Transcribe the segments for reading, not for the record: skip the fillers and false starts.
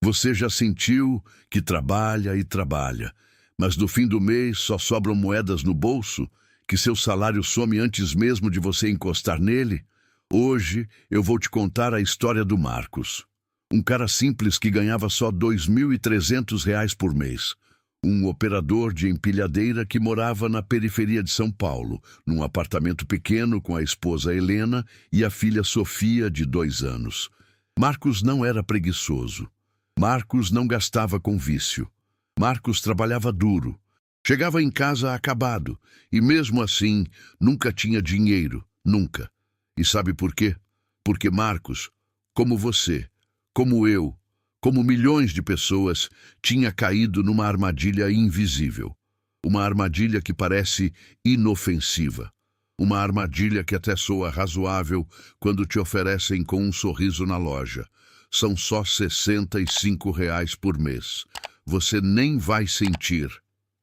Você já sentiu que trabalha e trabalha, mas no fim do mês só sobram moedas no bolso, que seu salário some antes mesmo de você encostar nele? Hoje eu vou te contar a história do Marcos. Um cara simples que ganhava só R$ 2.300 por mês. Um operador de empilhadeira que morava na periferia de São Paulo, num apartamento pequeno com a esposa Helena e a filha Sofia, de 2 anos. Marcos não era preguiçoso. Marcos não gastava com vício. Marcos trabalhava duro. Chegava em casa acabado e, mesmo assim, nunca tinha dinheiro, nunca. E sabe por quê? Porque Marcos, como você, como eu, como milhões de pessoas, tinha caído numa armadilha invisível. Uma armadilha que parece inofensiva. Uma armadilha que até soa razoável quando te oferecem com um sorriso na loja. São só R$ 65 por mês. Você nem vai sentir.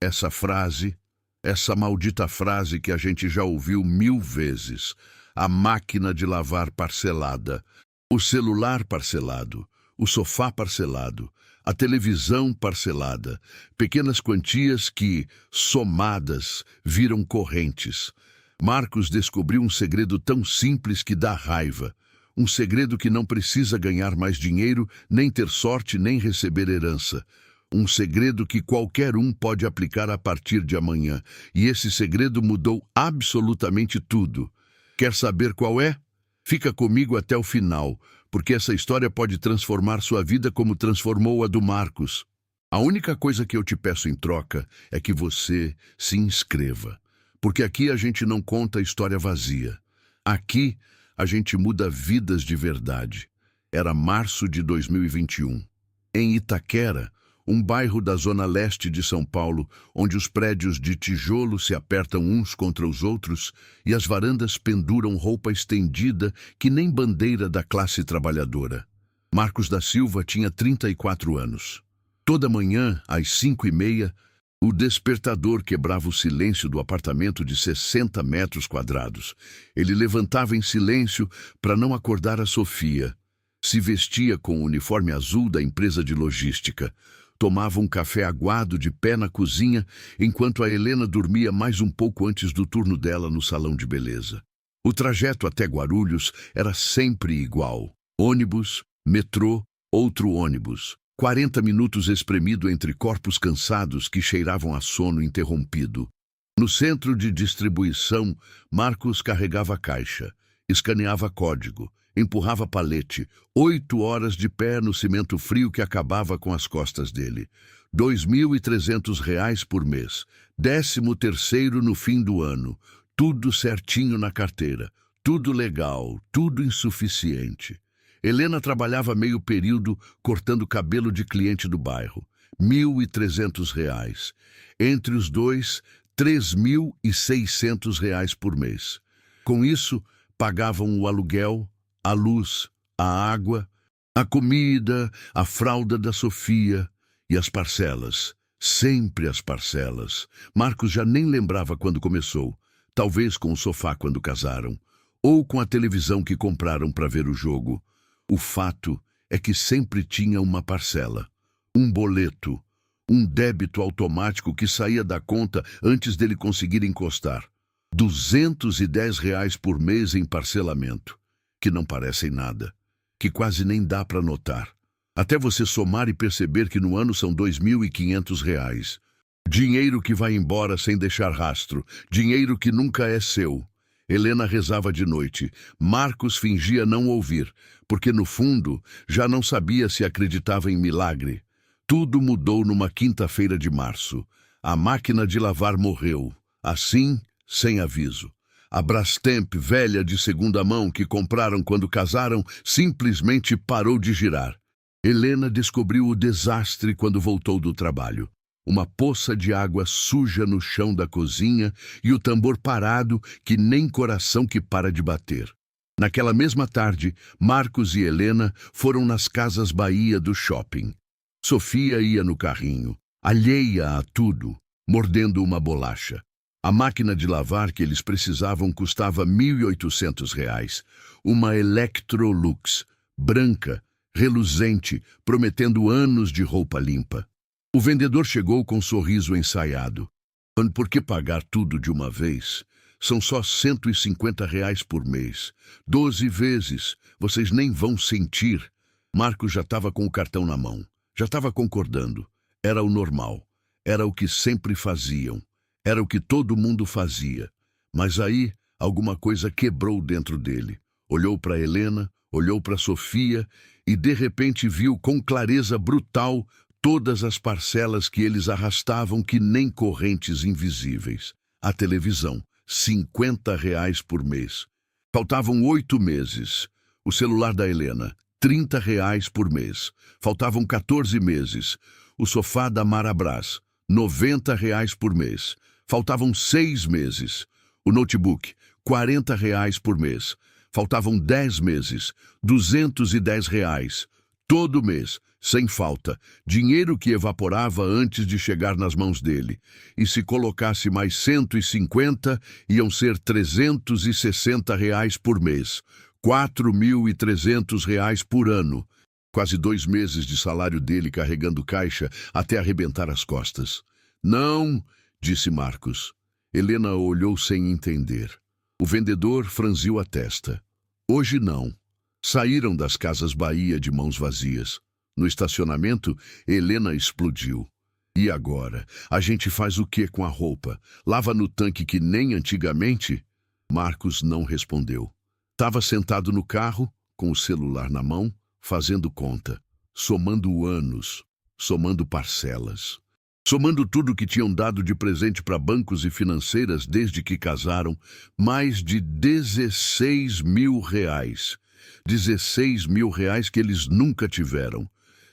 Essa frase, essa maldita frase que a gente já ouviu 1000 vezes. A máquina de lavar parcelada, o celular parcelado, o sofá parcelado, a televisão parcelada, pequenas quantias que, somadas, viram correntes. Marcos descobriu um segredo tão simples que dá raiva. Um segredo que não precisa ganhar mais dinheiro, nem ter sorte, nem receber herança. Um segredo que qualquer um pode aplicar a partir de amanhã. E esse segredo mudou absolutamente tudo. Quer saber qual é? Fica comigo até o final, porque essa história pode transformar sua vida como transformou a do Marcos. A única coisa que eu te peço em troca é que você se inscreva, porque aqui a gente não conta história vazia. Aqui a gente muda vidas de verdade. Era março de 2021. Em Itaquera, um bairro da zona leste de São Paulo, onde os prédios de tijolo se apertam uns contra os outros e as varandas penduram roupa estendida que nem bandeira da classe trabalhadora. Marcos da Silva tinha 34 anos. Toda manhã, às 5h30, o despertador quebrava o silêncio do apartamento de 60 metros quadrados. Ele levantava em silêncio para não acordar a Sofia. Se vestia com o uniforme azul da empresa de logística. Tomava um café aguado de pé na cozinha, enquanto a Helena dormia mais um pouco antes do turno dela no salão de beleza. O trajeto até Guarulhos era sempre igual. Ônibus, metrô, outro ônibus. 40 minutos espremido entre corpos cansados que cheiravam a sono interrompido. No centro de distribuição, Marcos carregava caixa, escaneava código, empurrava palete, 8 horas de pé no cimento frio que acabava com as costas dele. R$ 2.300 por mês, 13º no fim do ano, tudo certinho na carteira, tudo legal, tudo insuficiente. Helena trabalhava meio período cortando cabelo de cliente do bairro, R$ 1.300. Entre os dois, R$ 3.600 por mês. Com isso, pagavam o aluguel, a luz, a água, a comida, a fralda da Sofia e as parcelas. Sempre as parcelas. Marcos já nem lembrava quando começou. Talvez com o sofá quando casaram. Ou com a televisão que compraram para ver o jogo. O fato é que sempre tinha uma parcela. Um boleto. Um débito automático que saía da conta antes dele conseguir encostar. R$ 210 por mês em parcelamento. Que não parecem nada, que quase nem dá para notar. Até você somar e perceber que no ano são R$ 2.500. Dinheiro que vai embora sem deixar rastro, dinheiro que nunca é seu. Helena rezava de noite. Marcos fingia não ouvir, porque no fundo já não sabia se acreditava em milagre. Tudo mudou numa quinta-feira de março. A máquina de lavar morreu, assim, sem aviso. A Brastemp, velha de segunda mão que compraram quando casaram, simplesmente parou de girar. Helena descobriu o desastre quando voltou do trabalho. Uma poça de água suja no chão da cozinha e o tambor parado que nem coração que para de bater. Naquela mesma tarde, Marcos e Helena foram nas Casas Bahia do shopping. Sofia ia no carrinho, alheia a tudo, mordendo uma bolacha. A máquina de lavar que eles precisavam custava R$ 1.800. Uma Electrolux, branca, reluzente, prometendo anos de roupa limpa. O vendedor chegou com um sorriso ensaiado. Por que pagar tudo de uma vez? São só R$ 150 por mês. 12 vezes. Vocês nem vão sentir. Marcos já estava com o cartão na mão. Já estava concordando. Era o normal. Era o que sempre faziam. Era o que todo mundo fazia. Mas aí, alguma coisa quebrou dentro dele. Olhou para Helena, olhou para Sofia e de repente viu com clareza brutal todas as parcelas que eles arrastavam que nem correntes invisíveis. A televisão, R$ 50 por mês. Faltavam 8 meses. O celular da Helena, R$ 30 por mês. Faltavam 14 meses. O sofá da Marabras, R$ 90 por mês. Faltavam 6 meses. O notebook, R$ 40 por mês. Faltavam 10 meses, R$ 210. Todo mês, sem falta, dinheiro que evaporava antes de chegar nas mãos dele. E se colocasse mais 150, iam ser R$ 360 por mês. R$ 4.300 por ano. Quase 2 meses de salário dele carregando caixa até arrebentar as costas. Não, disse Marcos. Helena olhou sem entender. O vendedor franziu a testa. Hoje não. Saíram das Casas Bahia de mãos vazias. No estacionamento, Helena explodiu. E agora? A gente faz o que com a roupa? Lava no tanque que nem antigamente? Marcos não respondeu. Estava sentado no carro, com o celular na mão, fazendo conta, somando anos, somando parcelas. Somando tudo que tinham dado de presente para bancos e financeiras desde que casaram, mais de R$ 16 mil. R$ 16 mil que eles nunca tiveram. R$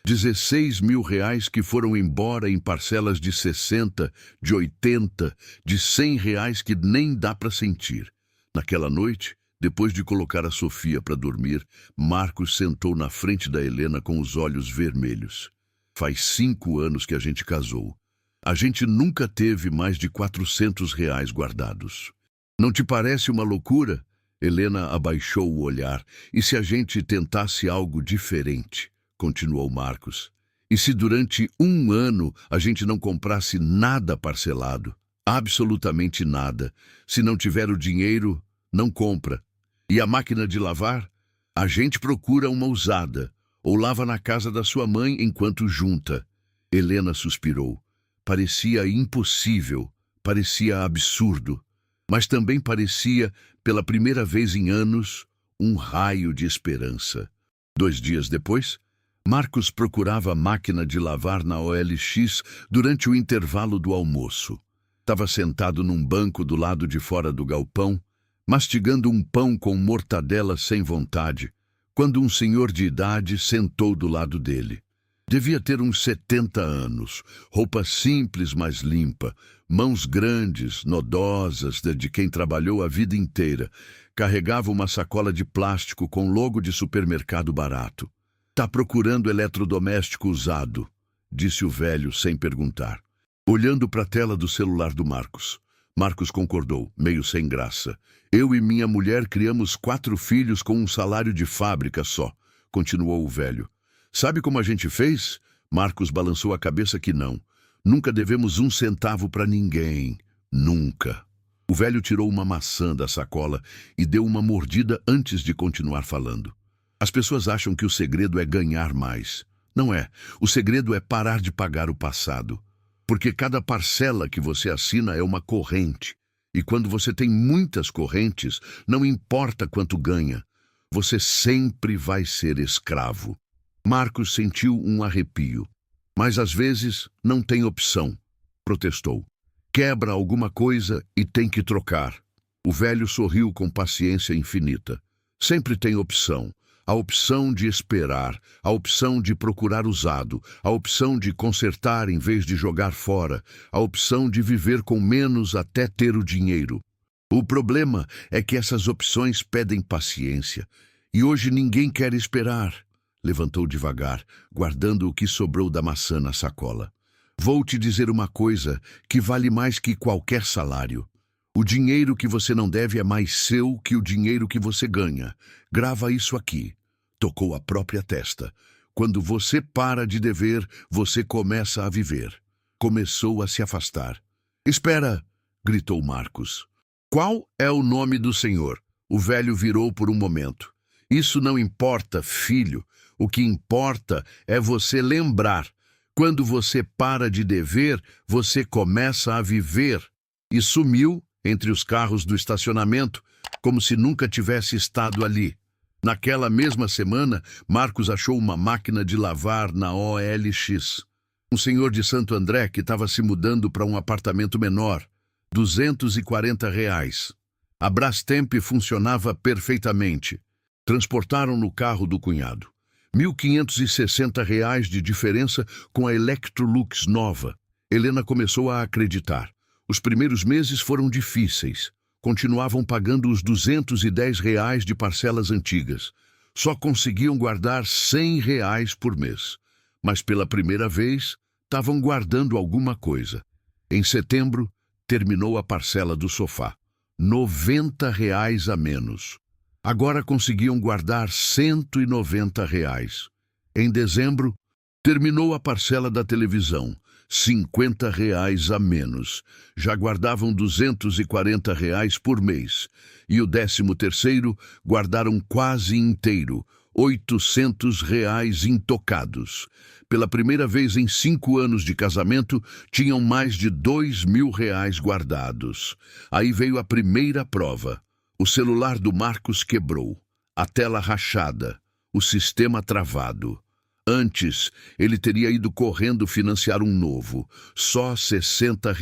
16 mil que foram embora em parcelas de 60, de 80, de R$ 100 que nem dá para sentir. Naquela noite, depois de colocar a Sofia para dormir, Marcos sentou na frente da Helena com os olhos vermelhos. Faz 5 anos que a gente casou. A gente nunca teve mais de R$ 400 guardados. Não te parece uma loucura? Helena abaixou o olhar. E se a gente tentasse algo diferente? Continuou Marcos. E se durante 1 ano a gente não comprasse nada parcelado? Absolutamente nada. Se não tiver o dinheiro, não compra. E a máquina de lavar? A gente procura uma usada. Ou lava na casa da sua mãe enquanto junta. Helena suspirou. Parecia impossível, parecia absurdo, mas também parecia, pela primeira vez em anos, um raio de esperança. 2 dias depois, Marcos procurava a máquina de lavar na OLX durante o intervalo do almoço. Estava sentado num banco do lado de fora do galpão, mastigando um pão com mortadela sem vontade, quando um senhor de idade sentou do lado dele. Devia ter uns 70 anos, roupa simples, mas limpa, mãos grandes, nodosas, de quem trabalhou a vida inteira. Carregava uma sacola de plástico com logo de supermercado barato. Tá procurando eletrodoméstico usado, disse o velho sem perguntar. Olhando para a tela do celular do Marcos. Marcos concordou, meio sem graça. Eu e minha mulher criamos 4 filhos com um salário de fábrica só, continuou o velho. Sabe como a gente fez? Marcos balançou a cabeça que não. Nunca devemos 1 centavo para ninguém. Nunca. O velho tirou uma maçã da sacola e deu uma mordida antes de continuar falando. As pessoas acham que o segredo é ganhar mais. Não é. O segredo é parar de pagar o passado. Porque cada parcela que você assina é uma corrente. E quando você tem muitas correntes, não importa quanto ganha, você sempre vai ser escravo. Marcos sentiu um arrepio. Mas às vezes não tem opção, protestou. Quebra alguma coisa e tem que trocar. O velho sorriu com paciência infinita. Sempre tem opção. A opção de esperar, a opção de procurar usado, a opção de consertar em vez de jogar fora, a opção de viver com menos até ter o dinheiro. O problema é que essas opções pedem paciência. E hoje ninguém quer esperar. Levantou devagar, guardando o que sobrou da maçã na sacola. Vou te dizer uma coisa que vale mais que qualquer salário. O dinheiro que você não deve é mais seu que o dinheiro que você ganha. Grava isso aqui. Tocou a própria testa. Quando você para de dever, você começa a viver. Começou a se afastar. Espera! Gritou Marcos. Qual é o nome do Senhor? O velho virou por um momento. Isso não importa, filho. O que importa é você lembrar. Quando você para de dever, você começa a viver. E sumiu entre os carros do estacionamento, como se nunca tivesse estado ali. Naquela mesma semana, Marcos achou uma máquina de lavar na OLX. Um senhor de Santo André que estava se mudando para um apartamento menor. R$ 240. A Brastemp funcionava perfeitamente. Transportaram no carro do cunhado. R$ 1.560 de diferença com a Electrolux nova. Helena começou a acreditar. Os primeiros meses foram difíceis. Continuavam pagando os R$ 210 de parcelas antigas. Só conseguiam guardar R$ 100 por mês. Mas pela primeira vez, estavam guardando alguma coisa. Em setembro, terminou a parcela do sofá. R$ 90 a menos. Agora conseguiam guardar R$ 190. Em dezembro, terminou a parcela da televisão. R$ 50 a menos. Já guardavam R$ 240 por mês. E o 13º guardaram quase inteiro, R$ 800 intocados. Pela primeira vez em 5 anos de casamento, tinham mais de R$ 2.000 guardados. Aí veio a primeira prova. O celular do Marcos quebrou. A tela rachada. O sistema travado. Antes, ele teria ido correndo financiar um novo, só R$ 60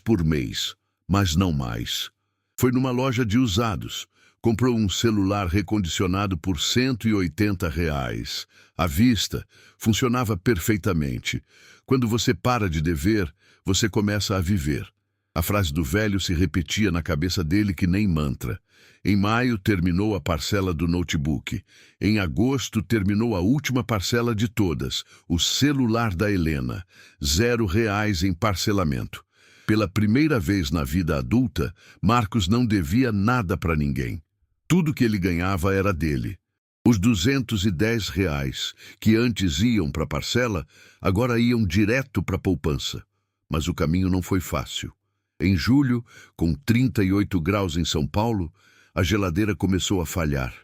por mês, mas não mais. Foi numa loja de usados, comprou um celular recondicionado por R$ 180. À vista, funcionava perfeitamente. Quando você para de dever, você começa a viver. A frase do velho se repetia na cabeça dele que nem mantra. Em maio, terminou a parcela do notebook. Em agosto, terminou a última parcela de todas, o celular da Helena. R$ 0 em parcelamento. Pela primeira vez na vida adulta, Marcos não devia nada para ninguém. Tudo que ele ganhava era dele. Os R$ 210 que antes iam para a parcela, agora iam direto para a poupança. Mas o caminho não foi fácil. Em julho, com 38 graus em São Paulo, a geladeira começou a falhar.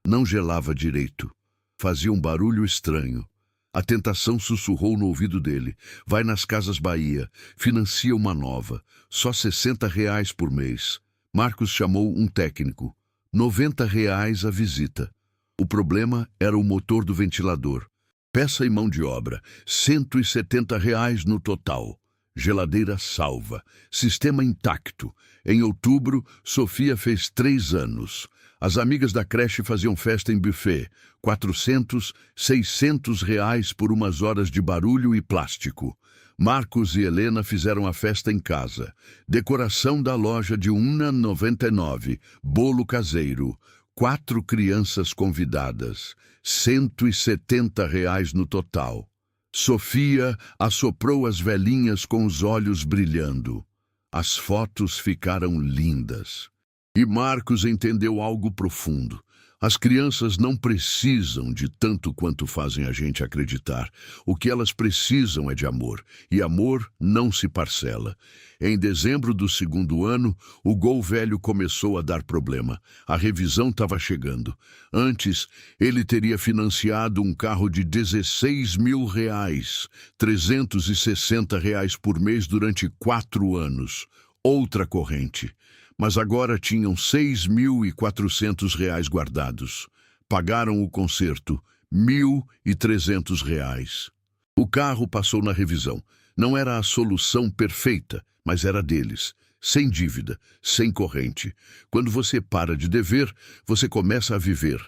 Não gelava direito. Fazia um barulho estranho. A tentação sussurrou no ouvido dele. Vai nas Casas Bahia. Financia uma nova. Só R$ 60 por mês. Marcos chamou um técnico. R$ 90 a visita. O problema era o motor do ventilador. Peça e mão de obra. R$ 170 no total. Geladeira salva. Sistema intacto. Em outubro, Sofia fez 3 anos. As amigas da creche faziam festa em buffet. R$ 400, R$ 600 por umas horas de barulho e plástico. Marcos e Helena fizeram a festa em casa. Decoração da loja de R$ 1,99. Bolo caseiro. 4 crianças convidadas. R$ 170 no total. Sofia assoprou as velhinhas com os olhos brilhando. As fotos ficaram lindas. E Marcos entendeu algo profundo. As crianças não precisam de tanto quanto fazem a gente acreditar. O que elas precisam é de amor. E amor não se parcela. Em dezembro do 2º ano, o Gol velho começou a dar problema. A revisão estava chegando. Antes, ele teria financiado um carro de R$ 16.000, R$ 360 por mês durante 4 anos. Outra corrente. Mas agora tinham R$ 6.400 guardados. Pagaram o conserto, R$ 1.300. O carro passou na revisão. Não era a solução perfeita, mas era deles. Sem dívida, sem corrente. Quando você para de dever, você começa a viver.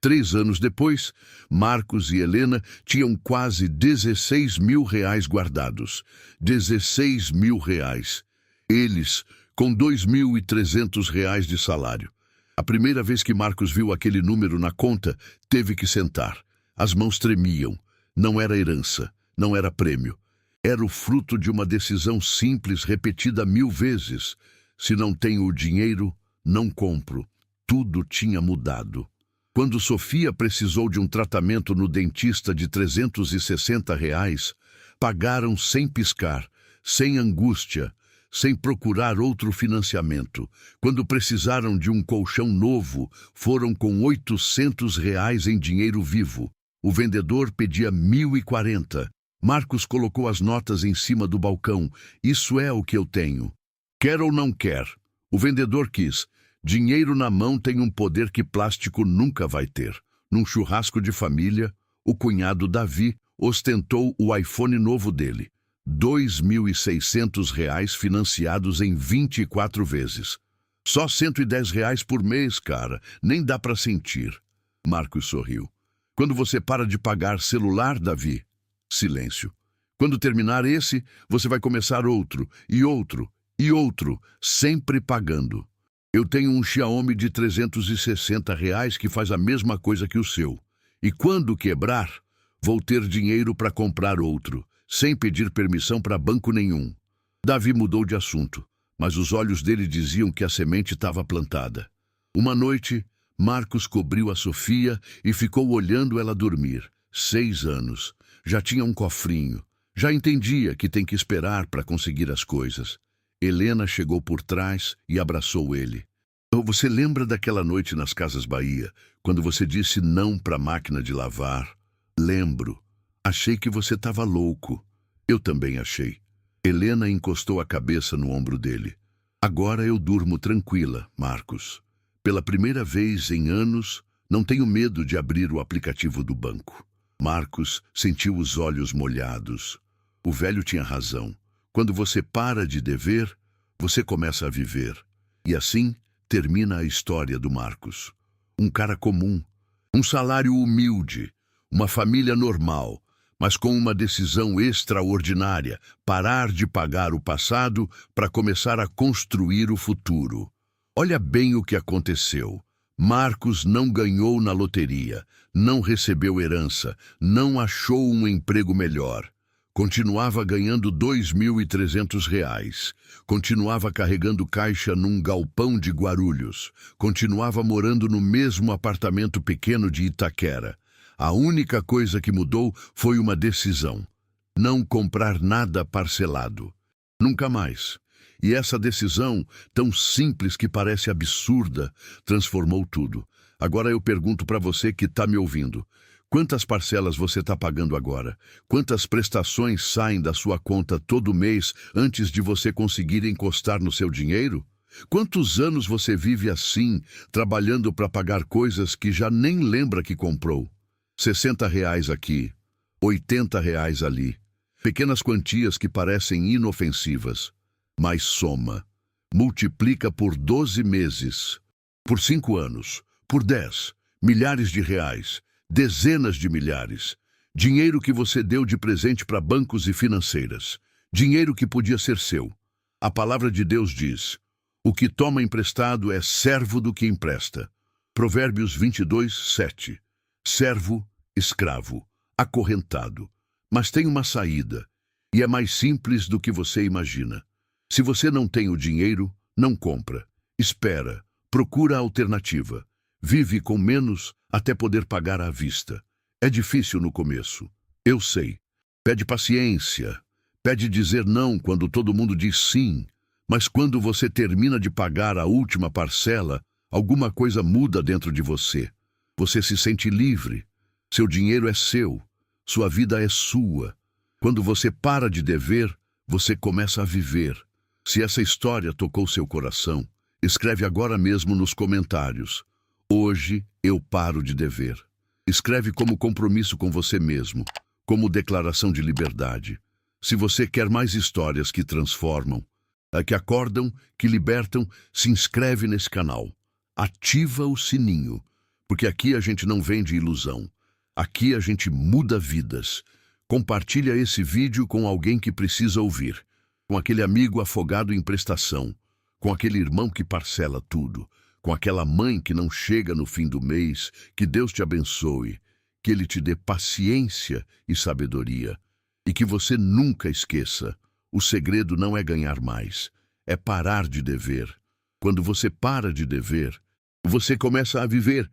3 anos depois, Marcos e Helena tinham quase R$ 16.000 guardados. R$ 16.000. Eles com R$ 2.300 de salário. A primeira vez que Marcos viu aquele número na conta, teve que sentar. As mãos tremiam. Não era herança, não era prêmio. Era o fruto de uma decisão simples, repetida 1000 vezes. Se não tenho o dinheiro, não compro. Tudo tinha mudado. Quando Sofia precisou de um tratamento no dentista de R$ 360, pagaram sem piscar, sem angústia, sem procurar outro financiamento. Quando precisaram de um colchão novo, foram com R$ 800 em dinheiro vivo. O vendedor pedia 1.040. Marcos colocou as notas em cima do balcão. Isso é o que eu tenho. Quer ou não quer? O vendedor quis. Dinheiro na mão tem um poder que plástico nunca vai ter. Num churrasco de família, o cunhado Davi ostentou o iPhone novo dele. R$ 2.600 financiados em 24 vezes. Só R$ 110 por mês, cara. Nem dá para sentir. Marcos sorriu. Quando você para de pagar celular, Davi? Silêncio. Quando terminar esse, você vai começar outro, e outro, e outro, sempre pagando. Eu tenho um Xiaomi de R$ 360 que faz a mesma coisa que o seu. E quando quebrar, vou ter dinheiro para comprar outro, sem pedir permissão para banco nenhum. Davi mudou de assunto, mas os olhos dele diziam que a semente estava plantada. Uma noite, Marcos cobriu a Sofia e ficou olhando ela dormir. 6 anos. Já tinha um cofrinho. Já entendia que tem que esperar para conseguir as coisas. Helena chegou por trás e abraçou ele. Você lembra daquela noite nas Casas Bahia, quando você disse não para a máquina de lavar? Lembro. Achei que você estava louco. Eu também achei. Helena encostou a cabeça no ombro dele. Agora eu durmo tranquila, Marcos. Pela primeira vez em anos, não tenho medo de abrir o aplicativo do banco. Marcos sentiu os olhos molhados. O velho tinha razão. Quando você para de dever, você começa a viver. E assim termina a história do Marcos. Um cara comum, um salário humilde, uma família normal, mas com uma decisão extraordinária: parar de pagar o passado para começar a construir o futuro. Olha bem o que aconteceu. Marcos não ganhou na loteria, não recebeu herança, não achou um emprego melhor. Continuava ganhando R$ 2.300. Continuava carregando caixa num galpão de Guarulhos. Continuava morando no mesmo apartamento pequeno de Itaquera. A única coisa que mudou foi uma decisão: não comprar nada parcelado. Nunca mais. E essa decisão, tão simples que parece absurda, transformou tudo. Agora eu pergunto para você que está me ouvindo: quantas parcelas você está pagando agora? Quantas prestações saem da sua conta todo mês antes de você conseguir encostar no seu dinheiro? Quantos anos você vive assim, trabalhando para pagar coisas que já nem lembra que comprou? R$ 60 aqui, R$ 80 ali. Pequenas quantias que parecem inofensivas. Mas soma, multiplica por 12 meses, por 5 anos, por 10, milhares de reais, dezenas de milhares. Dinheiro que você deu de presente para bancos e financeiras. Dinheiro que podia ser seu. A palavra de Deus diz: o que toma emprestado é servo do que empresta. Provérbios 22, 7. Servo, escravo, acorrentado. Mas tem uma saída, e é mais simples do que você imagina. Se você não tem o dinheiro, não compra. Espera, procura a alternativa. Vive com menos até poder pagar à vista. É difícil no começo, eu sei. Pede paciência. Pede dizer não quando todo mundo diz sim. Mas quando você termina de pagar a última parcela, alguma coisa muda dentro de você. Você se sente livre. Seu dinheiro é seu. Sua vida é sua. Quando você para de dever, você começa a viver. Se essa história tocou seu coração, escreve agora mesmo nos comentários: hoje eu paro de dever. Escreve como compromisso com você mesmo, como declaração de liberdade. Se você quer mais histórias que transformam, que acordam, que libertam, se inscreve nesse canal. Ativa o sininho, porque aqui a gente não vende ilusão. Aqui a gente muda vidas. Compartilha esse vídeo com alguém que precisa ouvir. Com aquele amigo afogado em prestação, com aquele irmão que parcela tudo, com aquela mãe que não chega no fim do mês. Que Deus te abençoe, que Ele te dê paciência e sabedoria, e que você nunca esqueça: o segredo não é ganhar mais, é parar de dever. Quando você para de dever, você começa a viver.